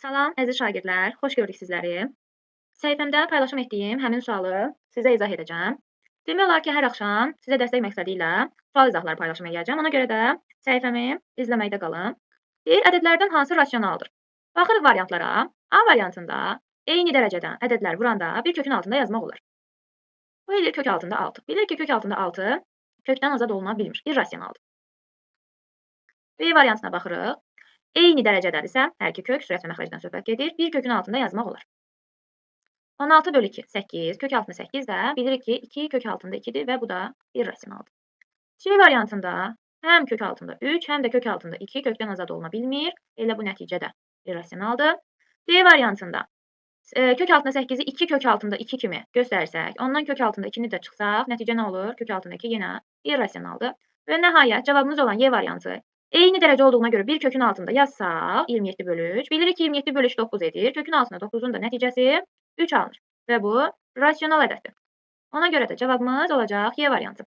Salam, əziz şagirdlər, xoş gördük sizləri. Səhifəmdə paylaşım etdiyim həmin sualı sizə izah edəcəm. Demək olar ki, hər axşam sizə dəstək məqsədi ilə sual izahları paylaşım edəcəm. Ona görə də səhifəmi izləməkdə qalın. Deyir, ədədlərdən hansı rasionaldır? Baxırıq variantlara. A variantında eyni dərəcədən ədədlər vuranda bir kökün altında yazmaq olar. Bu edir kök altında 6. Bilir ki, kök altında 6 kökdən azad oluna bilmir. İrrasionaldır. B variantına baxırıq. Eyni dərəcədədirsə, hər iki kök sürət və məxrəcdən söhbət gedir. Bir kökün altında yazmaq olar. 16 bölü 2, 8. Kök altında 8 də bilirik ki, 2 kök altında 2-dir və bu da irrasionaldır. C variantında həm kök altında 3, həm də kök altında 2 kökdən azad oluna bilmir. Elə bu nəticə də irrasionaldır. D variantında kök altında 8-i 2 kök altında 2 kimi göstərsək, ondan kök altında 2-ni də çıxsaq, nəticə nə olur? Kök altında 2 yenə irrasionaldır. Və nəhayət cavabımız olan Y variantı eyni dərəcə olduğuna görə bir kökün altında yazsaq 27 bölü 3. Bilirik ki, 27 bölü 3 9 edir. Kökün altında 9-un da nəticəsi 3 alınır. Və bu rasional ədəddir. Ona görə də cavabımız olacaq Y variantı.